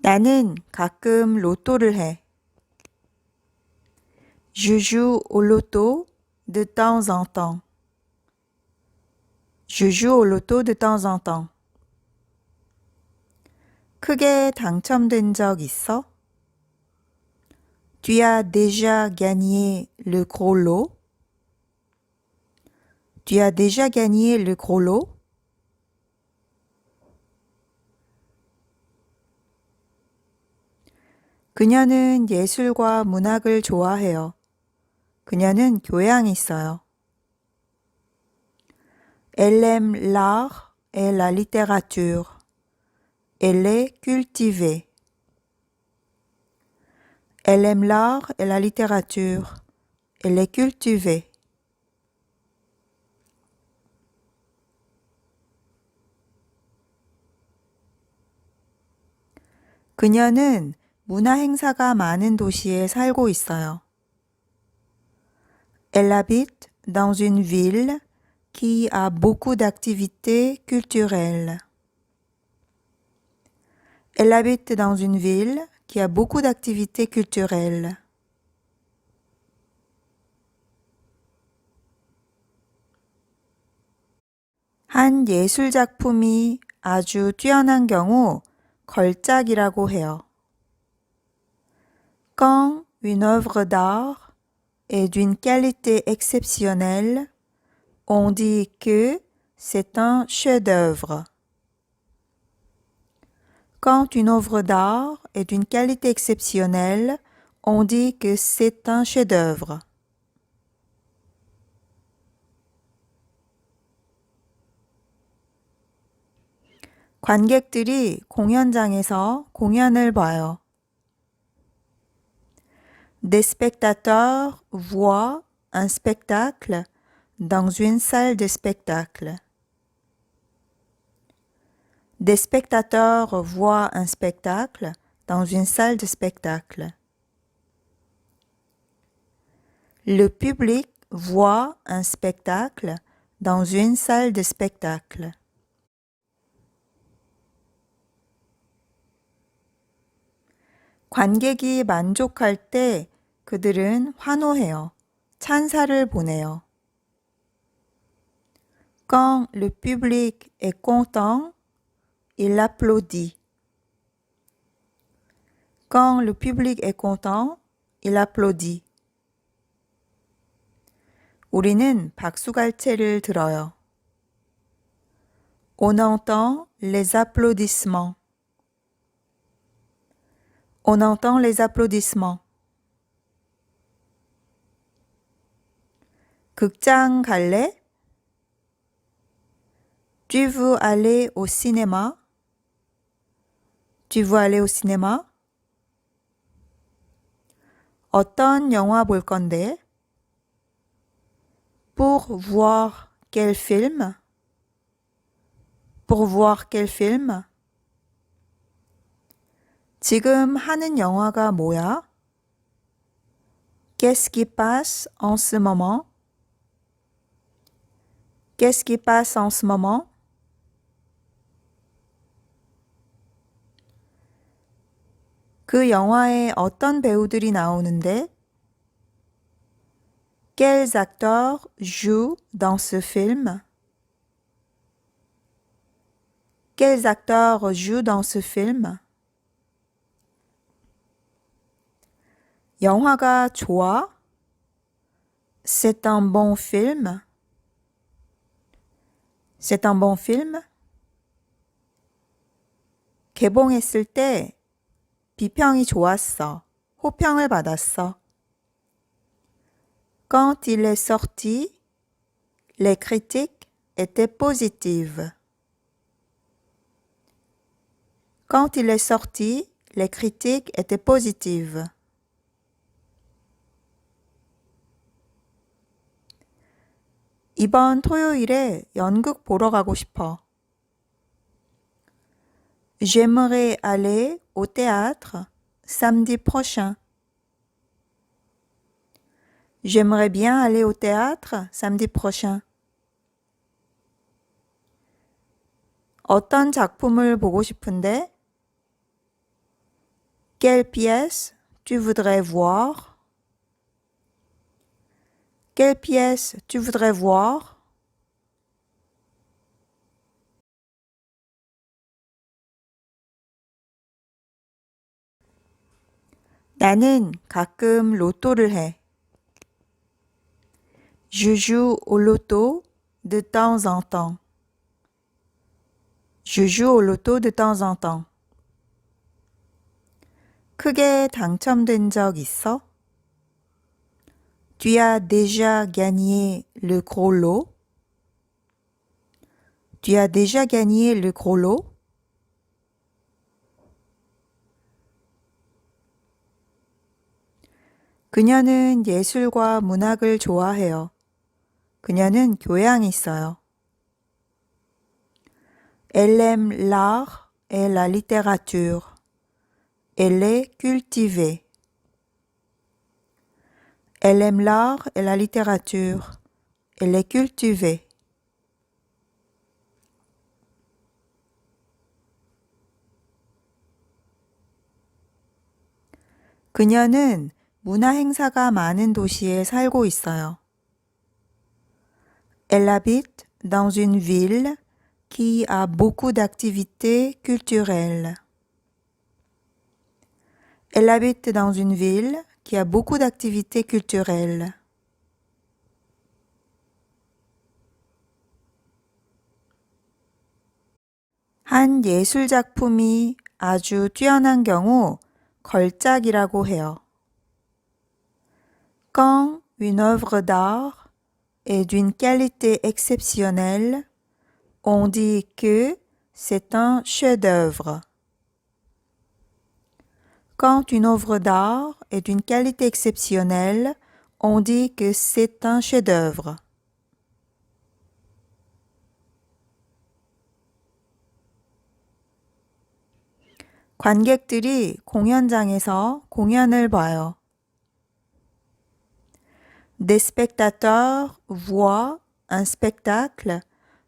나는 가끔 로또를 해. Je joue au loto de temps en temps. Je joue au loto de temps en temps. 크게 당첨된 적 있어? Tu as déjà gagné le gros lot? Tu as déjà gagné le gros lot? 그녀는 예술과 문학을 좋아해요. 그녀는 교양이 있어요. Elle aime l'art et la littérature. Elle est cultivée. Elle aime l'art et la littérature. Elle est cultivée. 그녀는 문화 행사가 많은 도시에 살고 있어요. Elle habite dans une ville qui a beaucoup d'activités culturelles. Elle habite dans une ville qui a beaucoup d'activités culturelles. 한 예술 작품이 아주 뛰어난 경우 걸작이라고 해요. Quand une œuvre d'art est d'une qualité exceptionnelle, on dit que c'est un chef-d'œuvre. Quand une œuvre d'art est d'une qualité exceptionnelle, on dit que c'est un chef-d'œuvre. 관객들이 공연장에서 공연을 봐요. Des spectateurs voient un spectacle dans une salle de spectacle. Des spectateurs voient un spectacle dans une salle de spectacle. Le public voit un spectacle dans une salle de spectacle. 관객이 만족할 때 그들은 환호해요. 찬사를 보내요. Quand le public est content, il applaudit. Quand le public est content, il applaudit. 우리는 박수갈채를 들어요. On entend les applaudissements. On entend les applaudissements. 극장 갈래? Tu veux aller au cinéma? Tu veux aller au cinéma? 어떤 영화 볼 건데? Pour voir quel film? Pour voir quel film? 지금 하는 영화가 뭐야? Qu'est-ce qui passe en ce moment? Qu'est-ce qui passe en ce moment? 그 영화에 어떤 배우들이 나오는데? Quels acteurs jouent dans ce film? Quels acteurs jouent dans ce film? 영화가 좋아? C'est un bon film? C'est un bon film? 개봉했을 때 비평이 좋았어. 호평을 받았어. Quand il est sorti, les critiques étaient positives. Quand il est sorti, les critiques étaient positives. 이번 토요일에 연극 보러 가고 싶어. J'aimerais aller au théâtre samedi prochain. J'aimerais bien aller au théâtre samedi prochain. 어떤 작품을 보고 싶은데? Quelle pièce tu voudrais voir? Quelle pièce tu voudrais voir? 나는 가끔 로또를 해. Je joue au loto de temps en temps. Je joue au loto de temps en temps. 크게 당첨된 적 있어? Tu as déjà gagné le gros lot? Tu as déjà gagné le gros lot? 그녀는 예술과 문학을 좋아해요. 그녀는 교양이 있어요. Elle aime l'art et la littérature. Elle est cultivée. Elle aime l'art et la littérature. Elle est cultivée. 그녀는 문화 행사가 많은 도시에 살고 있어요. Elle habite dans une ville qui a beaucoup d'activités culturelles. Elle habite dans une ville qui a beaucoup d'activités culturelles. 한 예술 작품이 아주 뛰어난 경우 걸작이라고 해요. Quand une œuvre d'art est d'une qualité exceptionnelle, on dit que c'est un chef-d'œuvre. Quand une œuvre d'art est d'une qualité exceptionnelle, on dit que c'est un chef-d'œuvre. 관객들이 공연장에서 공연을 봐요. Des spectateurs voient un spectacle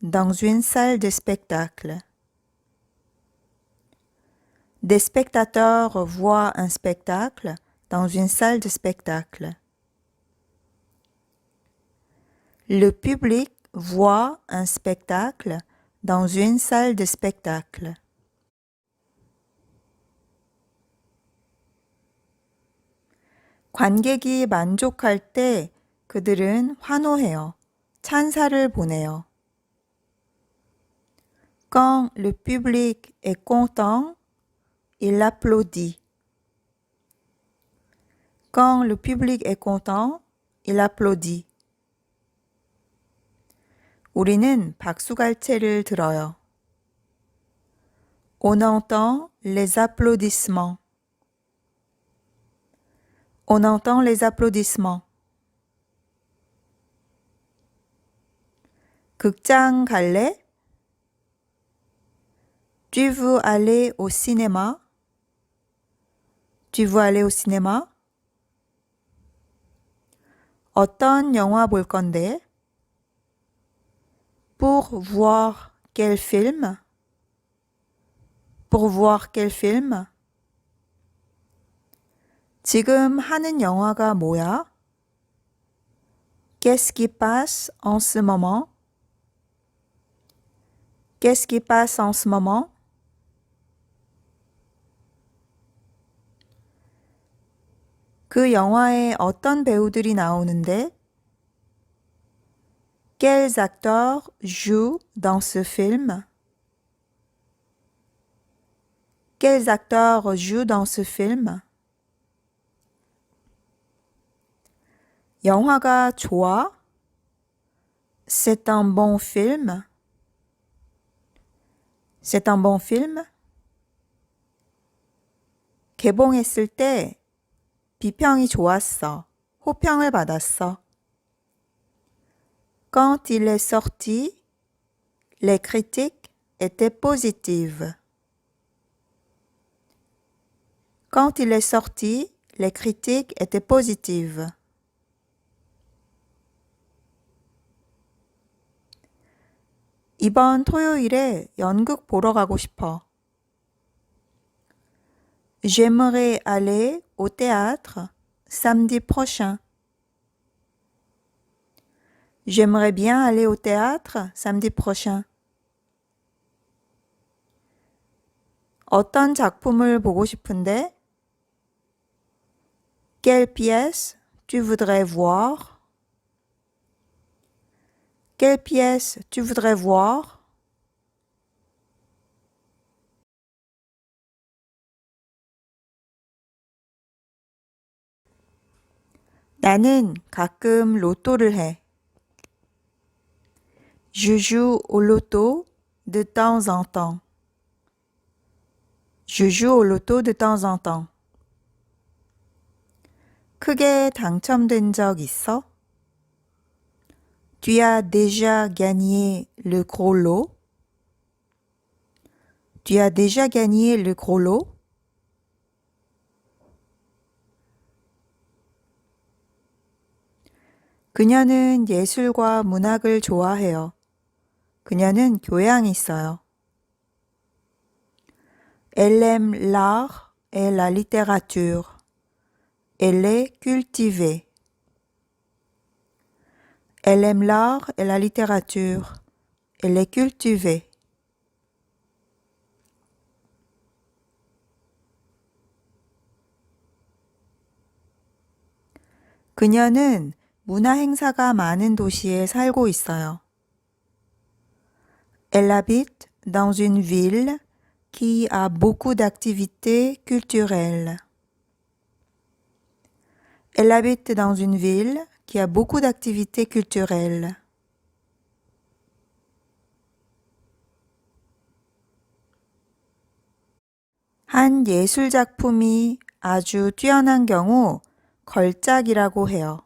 dans une salle de spectacle. Des spectateurs voient un spectacle dans une salle de spectacle. Le public voit un spectacle dans une salle de spectacle. 관객이 만족할 때 그들은 환호해요. 찬사를 보내요. Quand le public est content, il applaudit. Quand le public est content, il applaudit. 우리는 박수갈채를 들어요. On entend les applaudissements. On entend les applaudissements. 극장 갈래? Tu veux aller au cinéma? Tu veux aller au cinéma? 어떤 영화 볼 건데? Pour voir quel film? Pour voir quel film? 지금 하는 영화가 뭐야? Qu'est-ce qui passe en ce moment? Qu'est-ce qui passe en ce moment? 그 영화에 어떤 배우들이 나오는데? Quels acteurs jouent dans ce film? Quels acteurs jouent dans ce film? 영화가 좋아? C'est un bon film? C'est un bon film? 개봉했을 때 비평이 좋았어. 호평을 받았어. Quand il est sorti, les critiques étaient positives. Quand il est sorti, les critiques étaient positives. 이번 토요일에 연극 보러 가고 싶어. J'aimerais aller au théâtre samedi prochain. J'aimerais bien aller au théâtre samedi prochain. 어떤 작품을 보고 싶은데? Quelle pièce tu voudrais voir? Quelle pièce tu voudrais voir? 나는 가끔 로또를 해. Je joue au loto de temps en temps. Je joue au loto de temps en temps. 크게 당첨된 적 있어? Tu as déjà gagné le gros lot? Tu as déjà gagné le gros lot? 그녀는 예술과 문학을 좋아해요. 그녀는 교양이 있어요. Elle aime l'art et la littérature. Elle est cultivée. Elle aime l'art et la littérature. Elle est cultivée. 그녀는 문화 행사가 많은 도시에 살고 있어요. Elle habite dans une ville qui a beaucoup d'activités culturelles. Elle habite dans une ville qui a beaucoup d'activités culturelles. 한 예술 작품이 아주 뛰어난 경우 걸작이라고 해요.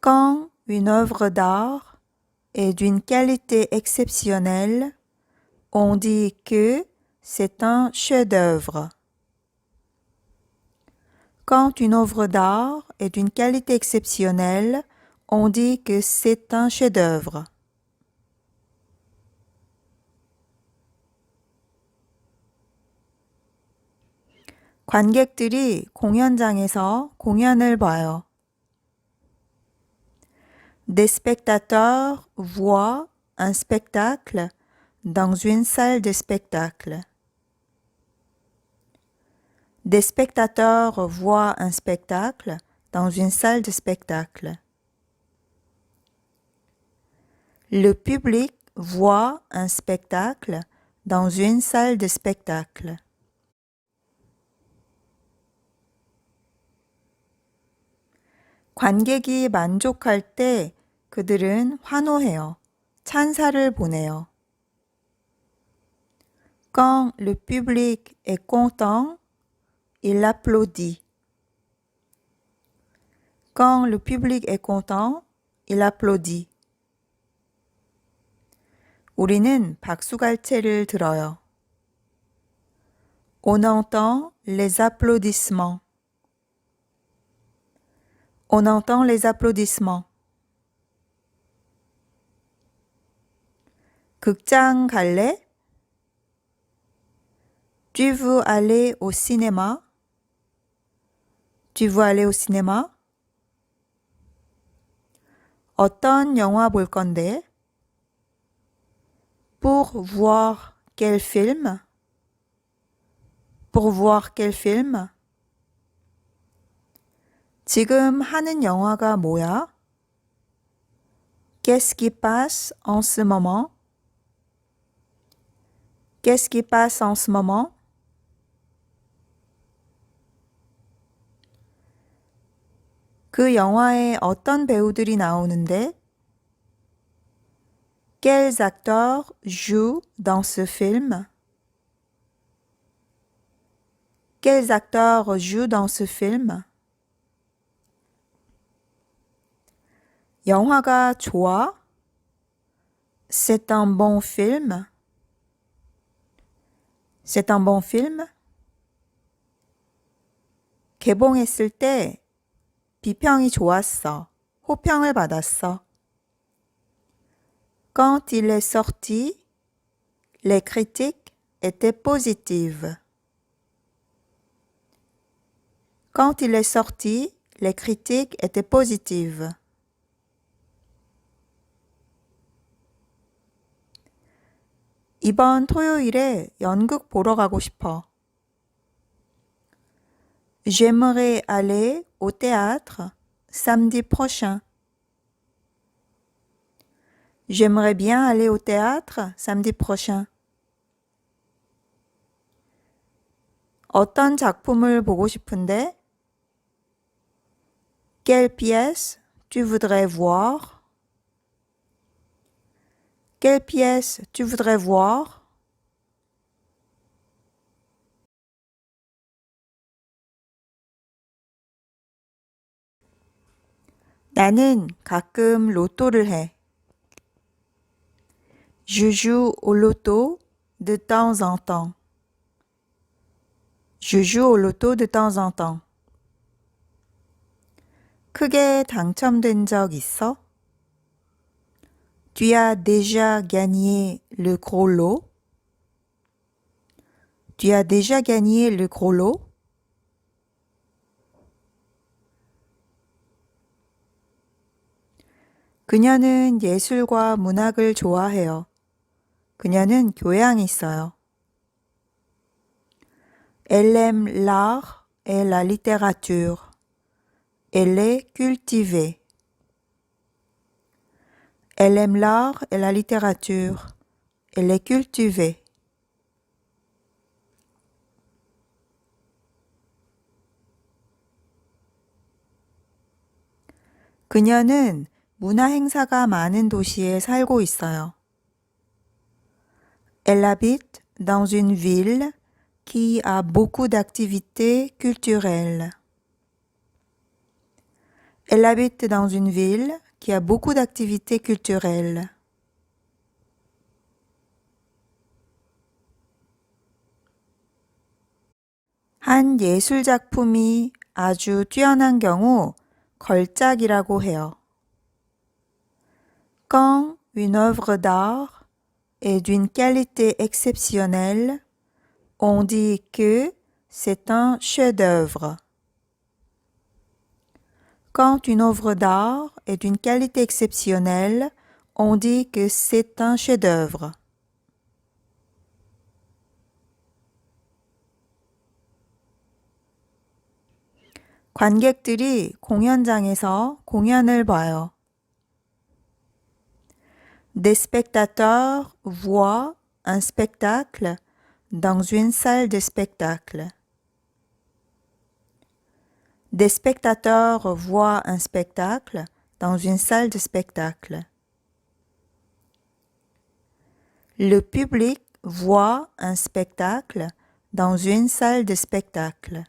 Quand une œuvre d'art est d'une qualité exceptionnelle, on dit que c'est un chef-d'œuvre. Quand une œuvre d'art est d'une qualité exceptionnelle, on dit que c'est un chef-d'œuvre. 관객들이 공연장에서 공연을 봐요. Des spectateurs voient un spectacle dans une salle de spectacle. Des spectateurs voient un spectacle dans une salle de spectacle. Le public voit un spectacle dans une salle de spectacle. 관객이 만족할 때 그들은 환호해요. 찬사를 보내요. Quand le public est content, il applaudit. Quand le public est content, il applaudit. 우리는 박수갈채를 들어요. On entend les applaudissements. On entend les applaudissements. 극장 갈래? Tu veux aller au cinéma? Tu veux aller au cinéma? 어떤 영화 볼 건데? Pour voir quel film? Pour voir quel film? 지금 하는 영화가 뭐야? Qu'est-ce qui passe en ce moment? Qu'est-ce qui passe en ce moment? 그 영화에 어떤 배우들이 나오는데? Quels acteurs jouent dans ce film? Quels acteurs jouent dans ce film? 영화가 좋아? C'est un bon film? C'est un bon film? 개봉했을 때 비평이 좋았어. 호평을 받았어. Quand il est sorti, les critiques étaient positives. Quand il est sorti, les critiques étaient positives. 이번 토요일에 연극 보러 가고 싶어. J'aimerais aller au théâtre samedi prochain. J'aimerais bien aller au théâtre samedi prochain. 어떤 작품을 보고 싶은데? Quelle pièce tu voudrais voir? Quelle pièce tu voudrais voir? 나는 가끔 로또를 해. Je joue au loto de temps en temps. Je joue au loto de temps en temps. 크게 당첨된 적 있어? Tu as déjà gagné le gros lot? Tu as déjà gagné le gros lot? 그녀는 예술과 문학을 좋아해요. 그녀는 교양이 있어요. Elle aime l'art et la littérature. Elle est cultivée. Elle aime l'art et la littérature. Elle est cultivée. 그녀는 문화 행사가 많은 도시에 살고 있어요. Elle habite dans une ville qui a beaucoup d'activités culturelles. Elle habite dans une ville qui a beaucoup d'activités culturelles. 한 예술 작품이 아주 뛰어난 경우 걸작이라고 해요. Quand une œuvre d'art est d'une qualité exceptionnelle, on dit que c'est un chef-d'œuvre. Quand une œuvre d'art est d'une qualité exceptionnelle, on dit que c'est un chef-d'œuvre. 관객들이 공연장에서 공연을 봐요. Des spectateurs voient un spectacle dans une salle de spectacle. Des spectateurs voient un spectacle dans une salle de spectacle. Le public voit un spectacle dans une salle de spectacle.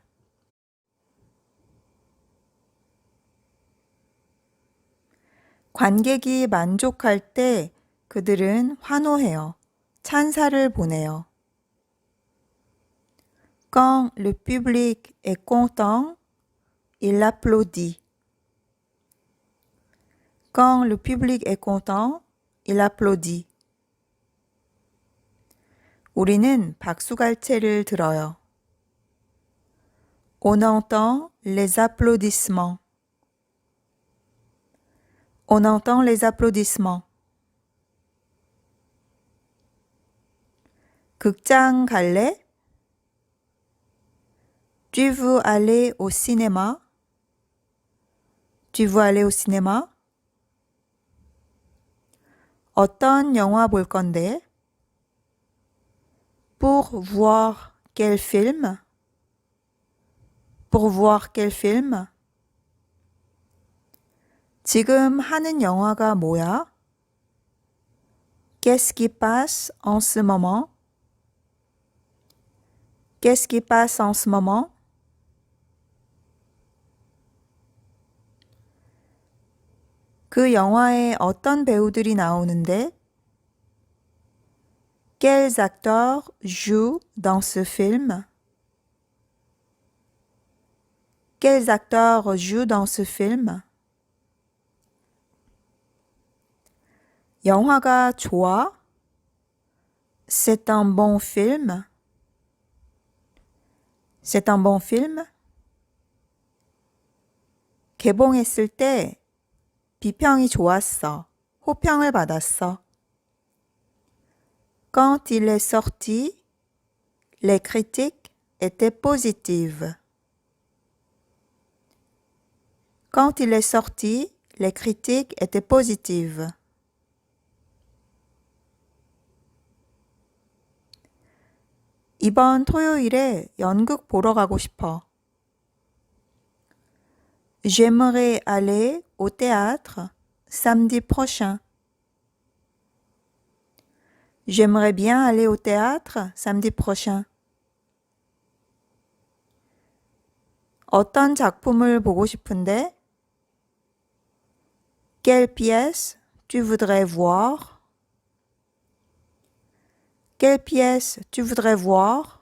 관객이 만족할 때 그들은 환호해요. 찬사를 보내요. Quand le public est content, il applaudit. Quand le public est content, il applaudit. 우리는 박수갈채를 들어요. On entend les applaudissements. On entend les applaudissements. 극장 갈래? Tu veux aller au cinéma? Tu veux aller au cinéma? 어떤 영화 볼 건데? Pour voir quel film? Pour voir quel film? 지금 하는 영화가 뭐야? Qu'est-ce qui passe en ce moment? Qu'est-ce qui passe en ce moment? 그 영화에 어떤 배우들이 나오는데? Quels acteurs jouent dans ce film? Quels acteurs jouent dans ce film? 영화가 좋아? C'est un bon film? C'est un bon film? 개봉했을 때 비평이 좋았어. 호평을 받았어. Quand il est sorti, les critiques étaient positives. Quand il est sorti, les critiques étaient positives. 이번 토요일에 연극 보러 가고 싶어. J'aimerais aller au théâtre samedi prochain. J'aimerais bien aller au théâtre samedi prochain. 어떤 작품을 보고 싶은데? Quelle pièce tu voudrais voir? Quelle pièce tu voudrais voir?